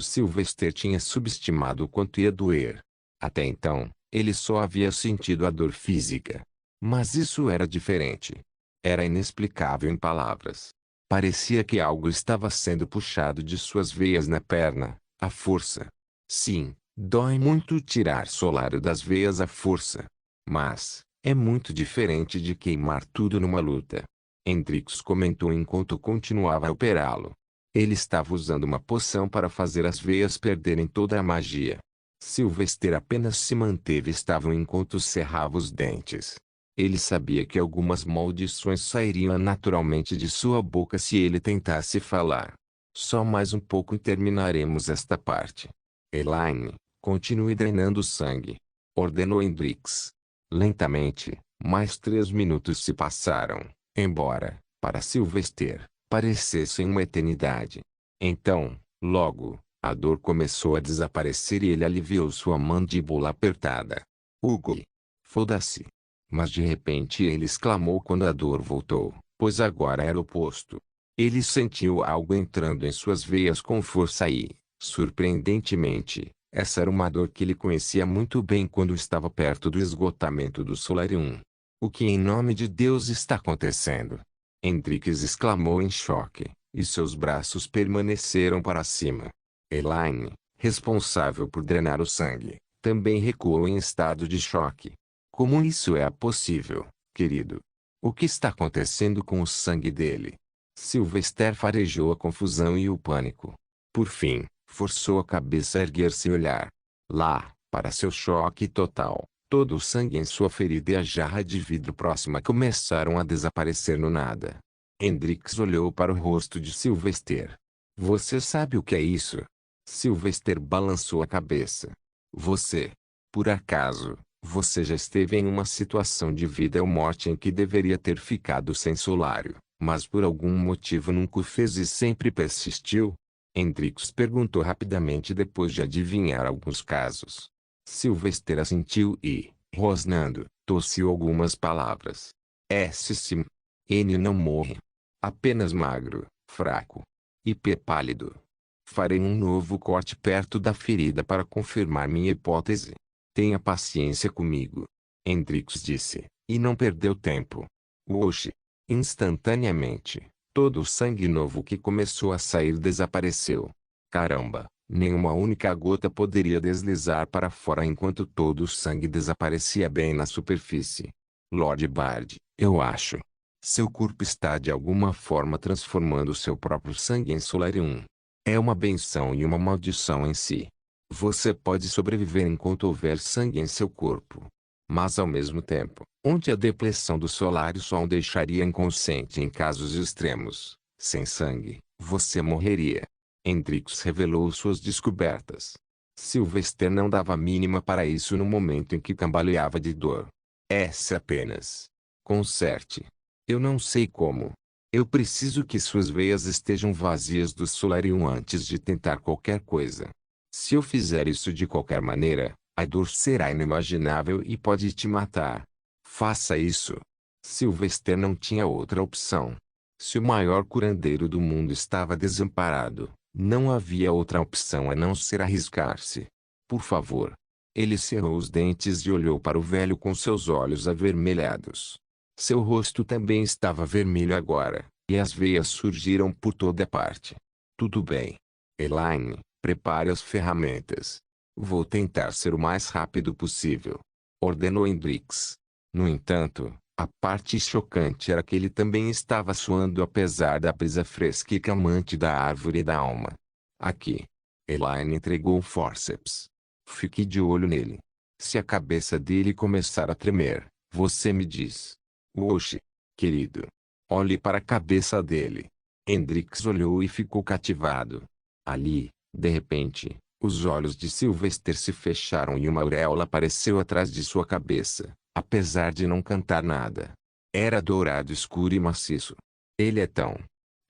Sylvester tinha subestimado o quanto ia doer. Até então, ele só havia sentido a dor física. Mas isso era diferente. Era inexplicável em palavras. Parecia que algo estava sendo puxado de suas veias na perna, à força. Sim, dói muito tirar Solário das veias à força. Mas, é muito diferente de queimar tudo numa luta. Hendrix comentou enquanto continuava a operá-lo. Ele estava usando uma poção para fazer as veias perderem toda a magia. Sylvester apenas se manteve estável enquanto cerrava os dentes. Ele sabia que algumas maldições sairiam naturalmente de sua boca se ele tentasse falar. Só mais um pouco e terminaremos esta parte. Elaine, continue drenando sangue, ordenou Hendrix. Lentamente, mais 3 minutos se passaram, embora, para Sylvester, parecessem uma eternidade. Então, logo, a dor começou a desaparecer e ele aliviou sua mandíbula apertada. Hugo! Foda-se! Mas de repente ele exclamou quando a dor voltou, pois agora era o oposto. Ele sentiu algo entrando em suas veias com força e, surpreendentemente, essa era uma dor que ele conhecia muito bem quando estava perto do esgotamento do Solarium. O que em nome de Deus está acontecendo? Hendrix exclamou em choque, e seus braços permaneceram para cima. Elaine, responsável por drenar o sangue, também recuou em estado de choque. Como isso é possível, querido? O que está acontecendo com o sangue dele? Sylvester farejou a confusão e o pânico. Por fim, forçou a cabeça a erguer-se e olhar. Lá, para seu choque total, todo o sangue em sua ferida e a jarra de vidro próxima começaram a desaparecer no nada. Hendrix olhou para o rosto de Sylvester. Você sabe o que é isso? Sylvester balançou a cabeça. Você, por acaso, você já esteve em uma situação de vida ou morte em que deveria ter ficado sem Solário, mas por algum motivo nunca o fez e sempre persistiu? Hendrix perguntou rapidamente depois de adivinhar alguns casos. Sylvester assentiu e, rosnando, tossiu algumas palavras. Sim. N não morre. Apenas magro, fraco. E pálido. Farei um novo corte perto da ferida para confirmar minha hipótese. Tenha paciência comigo. Hendrix disse, e não perdeu tempo. Oxi. Instantaneamente, todo o sangue novo que começou a sair desapareceu. Caramba, nenhuma única gota poderia deslizar para fora enquanto todo o sangue desaparecia bem na superfície. Lord Bard, eu acho. Seu corpo está de alguma forma transformando seu próprio sangue em Solarium. É uma benção e uma maldição em si. Você pode sobreviver enquanto houver sangue em seu corpo. Mas ao mesmo tempo, onde a depressão do Solário só o deixaria inconsciente em casos extremos, sem sangue, você morreria. Hendrix revelou suas descobertas. Sylvester não dava a mínima para isso no momento em que cambaleava de dor. Apenas. Conserte. Eu não sei como. Eu preciso que suas veias estejam vazias do Solarium antes de tentar qualquer coisa. Se eu fizer isso de qualquer maneira, a dor será inimaginável e pode te matar. Faça isso. Sylvester não tinha outra opção. Se o maior curandeiro do mundo estava desamparado, não havia outra opção a não ser arriscar-se. Por favor. Ele cerrou os dentes e olhou para o velho com seus olhos avermelhados. Seu rosto também estava vermelho agora, e as veias surgiram por toda parte. Tudo bem. Elaine, prepare as ferramentas. Vou tentar ser o mais rápido possível. Ordenou Hendrix. No entanto, a parte chocante era que ele também estava suando apesar da brisa fresca e calmante da árvore da alma. Aqui. Elaine entregou o fórceps. Fique de olho nele. Se a cabeça dele começar a tremer, você me diz. Oxi, querido. Olhe para a cabeça dele. Hendrix olhou e ficou cativado. Ali, de repente, os olhos de Sylvester se fecharam e uma auréola apareceu atrás de sua cabeça, apesar de não cantar nada. Era dourado escuro e maciço. Ele é tão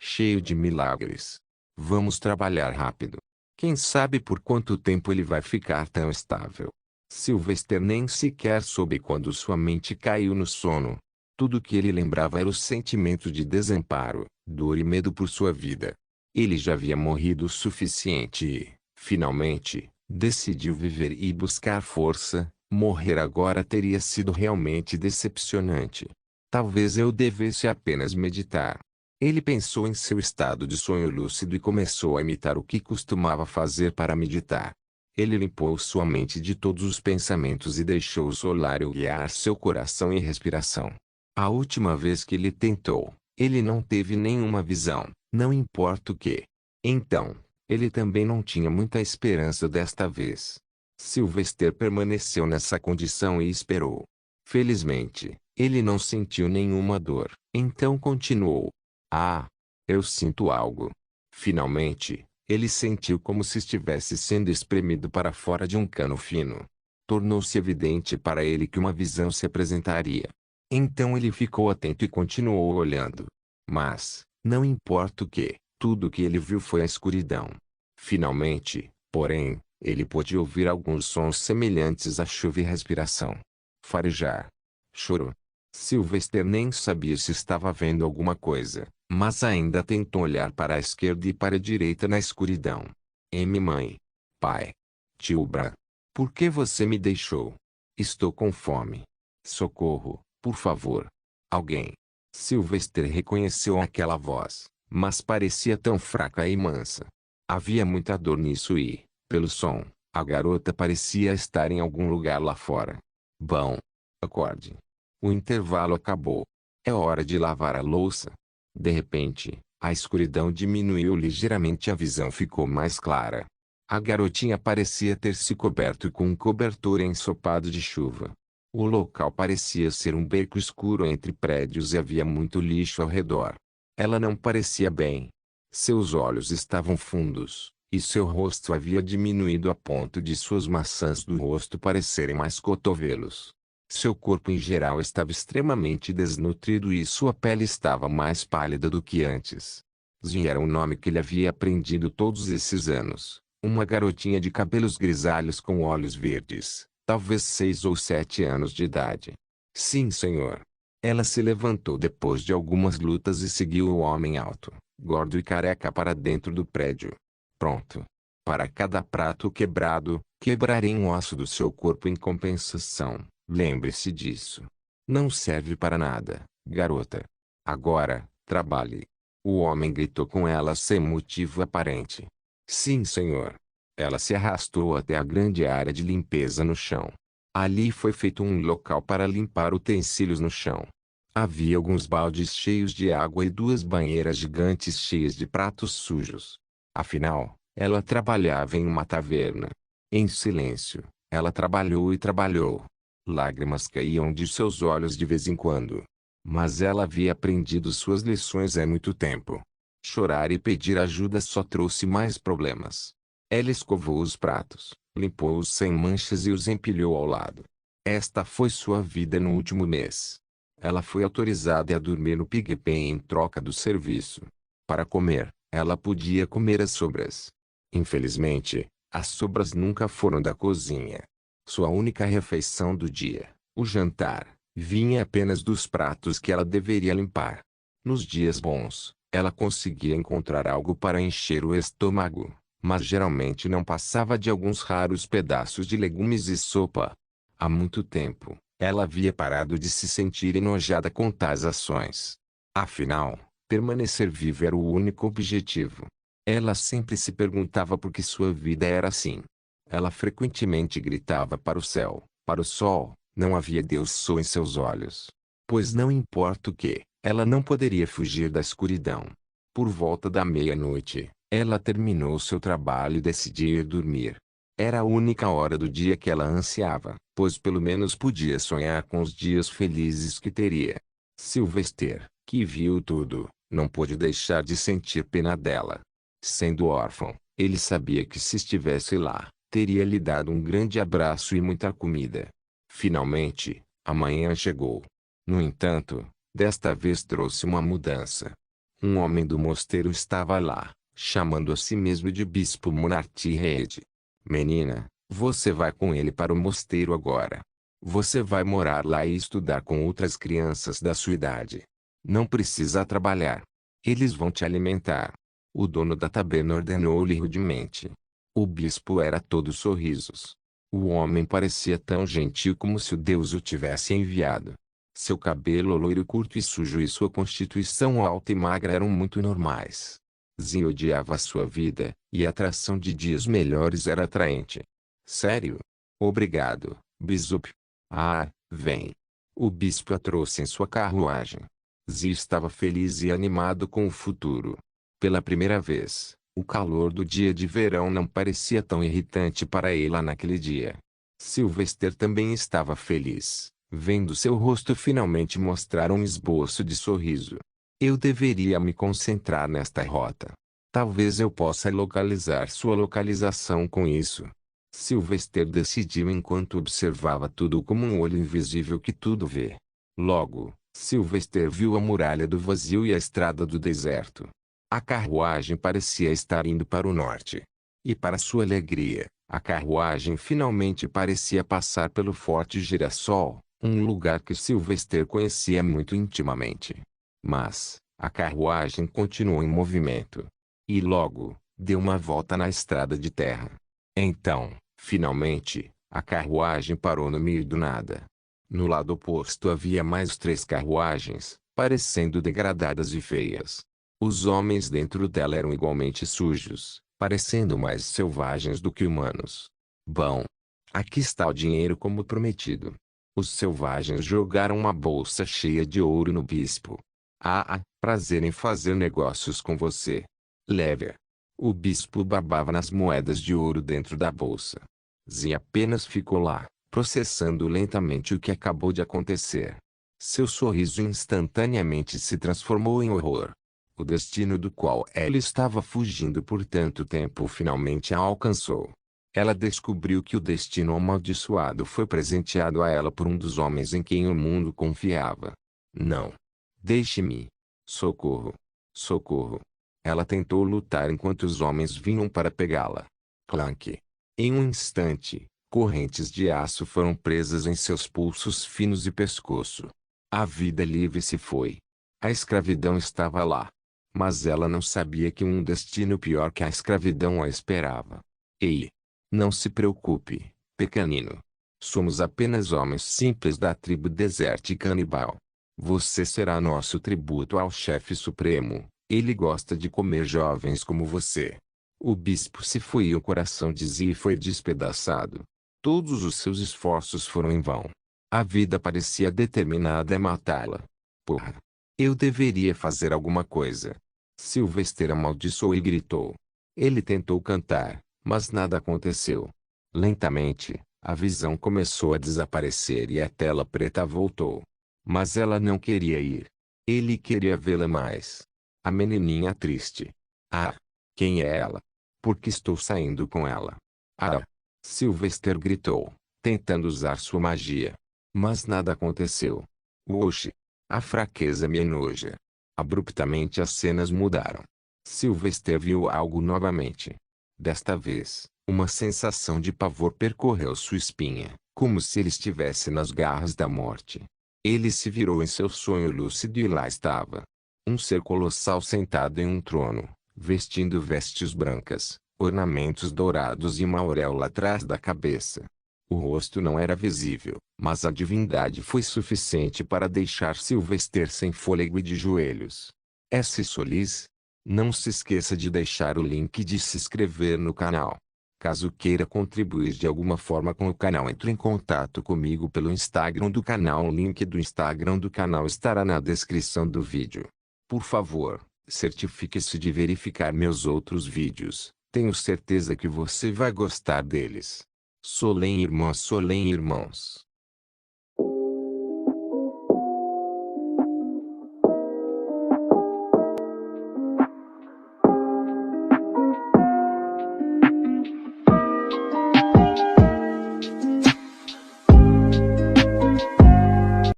cheio de milagres. Vamos trabalhar rápido. Quem sabe por quanto tempo ele vai ficar tão estável? Sylvester nem sequer soube quando sua mente caiu no sono. Tudo que ele lembrava era o sentimento de desamparo, dor e medo por sua vida. Ele já havia morrido o suficiente e, finalmente, decidiu viver e buscar força. Morrer agora teria sido realmente decepcionante. Talvez eu devesse apenas meditar. Ele pensou em seu estado de sonho lúcido e começou a imitar o que costumava fazer para meditar. Ele limpou sua mente de todos os pensamentos e deixou o solário guiar seu coração e respiração. A última vez que ele tentou, ele não teve nenhuma visão, não importa o que. Então, ele também não tinha muita esperança desta vez. Sylvester permaneceu nessa condição e esperou. Felizmente, ele não sentiu nenhuma dor, então continuou. Ah, eu sinto algo. Finalmente, ele sentiu como se estivesse sendo espremido para fora de um cano fino. Tornou-se evidente para ele que uma visão se apresentaria. Então ele ficou atento e continuou olhando. Mas, não importa o que, tudo o que ele viu foi a escuridão. Finalmente, porém, ele pôde ouvir alguns sons semelhantes à chuva e respiração. Farejar. Choro. Sylvester nem sabia se estava vendo alguma coisa, mas ainda tentou olhar para a esquerda e para a direita na escuridão. Mãe. Pai. Tio Bra. Por que você me deixou? Estou com fome. Socorro, por favor. Alguém. Sylvester reconheceu aquela voz, mas parecia tão fraca e mansa. Havia muita dor nisso e, pelo som, a garota parecia estar em algum lugar lá fora. Bom. Acorde. O intervalo acabou. É hora de lavar a louça. De repente, a escuridão diminuiu ligeiramente e a visão ficou mais clara. A garotinha parecia ter se coberto com um cobertor ensopado de chuva. O local parecia ser um beco escuro entre prédios e havia muito lixo ao redor. Ela não parecia bem. Seus olhos estavam fundos, e seu rosto havia diminuído a ponto de suas maçãs do rosto parecerem mais cotovelos. Seu corpo em geral estava extremamente desnutrido e sua pele estava mais pálida do que antes. Zin era o nome que ele havia aprendido todos esses anos. Uma garotinha de cabelos grisalhos com olhos verdes, talvez 6 ou 7 anos de idade. Sim, senhor. Ela se levantou depois de algumas lutas e seguiu o homem alto, gordo e careca para dentro do prédio. Pronto. Para cada prato quebrado, quebrarei um osso do seu corpo em compensação. Lembre-se disso. Não serve para nada, garota. Agora, trabalhe. O homem gritou com ela sem motivo aparente. Sim, senhor. Ela se arrastou até a grande área de limpeza no chão. Ali foi feito um local para limpar utensílios no chão. Havia alguns baldes cheios de água e 2 banheiras gigantes cheias de pratos sujos. Afinal, ela trabalhava em uma taverna. Em silêncio, ela trabalhou e trabalhou. Lágrimas caíam de seus olhos de vez em quando. Mas ela havia aprendido suas lições há muito tempo. Chorar e pedir ajuda só trouxe mais problemas. Ela escovou os pratos, limpou-os sem manchas e os empilhou ao lado. Esta foi sua vida no último mês. Ela foi autorizada a dormir no PigPen em troca do serviço. Para comer, ela podia comer as sobras. Infelizmente, as sobras nunca foram da cozinha. Sua única refeição do dia, o jantar, vinha apenas dos pratos que ela deveria limpar. Nos dias bons, ela conseguia encontrar algo para encher o estômago, mas geralmente não passava de alguns raros pedaços de legumes e sopa. Há muito tempo, ela havia parado de se sentir enojada com tais ações. Afinal, permanecer viva era o único objetivo. Ela sempre se perguntava por que sua vida era assim. Ela frequentemente gritava para o céu, para o sol, não havia Deus só em seus olhos. Pois não importa o que, ela não poderia fugir da escuridão. Por volta da meia-noite, ela terminou seu trabalho e decidiu ir dormir. Era a única hora do dia que ela ansiava, pois pelo menos podia sonhar com os dias felizes que teria. Sylvester, que viu tudo, não pôde deixar de sentir pena dela. Sendo órfão, ele sabia que se estivesse lá, teria lhe dado um grande abraço e muita comida. Finalmente, a manhã chegou. No entanto, Desta vez trouxe uma mudança. Um homem do mosteiro estava lá, chamando a si mesmo de Bispo Monarti Reid. Menina, você vai com ele para o mosteiro agora. Você vai morar lá e estudar com outras crianças da sua idade. Não precisa trabalhar. Eles vão te alimentar. O dono da taberna ordenou-lhe rudemente. O bispo era todo sorrisos. O homem parecia tão gentil como se o Deus o tivesse enviado. Seu cabelo loiro curto e sujo e sua constituição alta e magra eram muito normais. Zia odiava a sua vida, e a atração de dias melhores era atraente. Sério? Obrigado, bispo. Ah, vem. O bispo a trouxe em sua carruagem. Zia estava feliz e animado com o futuro. Pela primeira vez, o calor do dia de verão não parecia tão irritante para ela naquele dia. Sylvester também estava feliz, vendo seu rosto finalmente mostrar um esboço de sorriso. Eu deveria me concentrar nesta rota. Talvez eu possa localizar sua localização com isso. Sylvester decidiu enquanto observava tudo como um olho invisível que tudo vê. Logo, Sylvester viu a muralha do vazio e a estrada do deserto. A carruagem parecia estar indo para o norte. E para sua alegria, a carruagem finalmente parecia passar pelo Forte Girassol, um lugar que Sylvester conhecia muito intimamente. Mas, a carruagem continuou em movimento. E logo, deu uma volta na estrada de terra. Então, finalmente, a carruagem parou no meio do nada. No lado oposto havia mais 3 carruagens, parecendo degradadas e feias. Os homens dentro dela eram igualmente sujos, parecendo mais selvagens do que humanos. Bom, aqui está o dinheiro como prometido. Os selvagens jogaram uma bolsa cheia de ouro no bispo. Ah, prazer em fazer negócios com você. Leve-a. O bispo babava nas moedas de ouro dentro da bolsa. Zia apenas ficou lá, processando lentamente o que acabou de acontecer. Seu sorriso instantaneamente se transformou em horror. O destino do qual ela estava fugindo por tanto tempo finalmente a alcançou. Ela descobriu que o destino amaldiçoado foi presenteado a ela por um dos homens em quem o mundo confiava. Não. Deixe-me. Socorro. Socorro. Ela tentou lutar enquanto os homens vinham para pegá-la. Clank. Em um instante, correntes de aço foram presas em seus pulsos finos e pescoço. A vida livre se foi. A escravidão estava lá. Mas ela não sabia que um destino pior que a escravidão a esperava. Ei! Não se preocupe, pequenino. Somos apenas homens simples da tribo desértica canibal. Você será nosso tributo ao chefe supremo. Ele gosta de comer jovens como você. O bispo se foi e o coração de Zee foi despedaçado. Todos os seus esforços foram em vão. A vida parecia determinada a matá-la. Porra! Eu deveria fazer alguma coisa. Sylvester amaldiçoou e gritou. Ele tentou cantar, mas nada aconteceu. Lentamente, a visão começou a desaparecer e a tela preta voltou. Mas ela não queria ir. Ele queria vê-la mais. A menininha triste. Ah! Quem é ela? Por que estou saindo com ela? Ah! Sylvester gritou, tentando usar sua magia. Mas nada aconteceu. Oxe! A fraqueza me enoja. Abruptamente as cenas mudaram. Sylvester viu algo novamente. Desta vez, uma sensação de pavor percorreu sua espinha, como se ele estivesse nas garras da morte. Ele se virou em seu sonho lúcido e lá estava. Um ser colossal sentado em um trono, vestindo vestes brancas, ornamentos dourados e uma auréola atrás da cabeça. O rosto não era visível, mas a divindade foi suficiente para deixar Sylvester sem fôlego e de joelhos. S. Solis? Não se esqueça de deixar o link de se inscrever no canal. Caso queira contribuir de alguma forma com o canal, entre em contato comigo pelo Instagram do canal. O link do Instagram do canal estará na descrição do vídeo. Por favor, certifique-se de verificar meus outros vídeos. Tenho certeza que você vai gostar deles. Solem irmãos.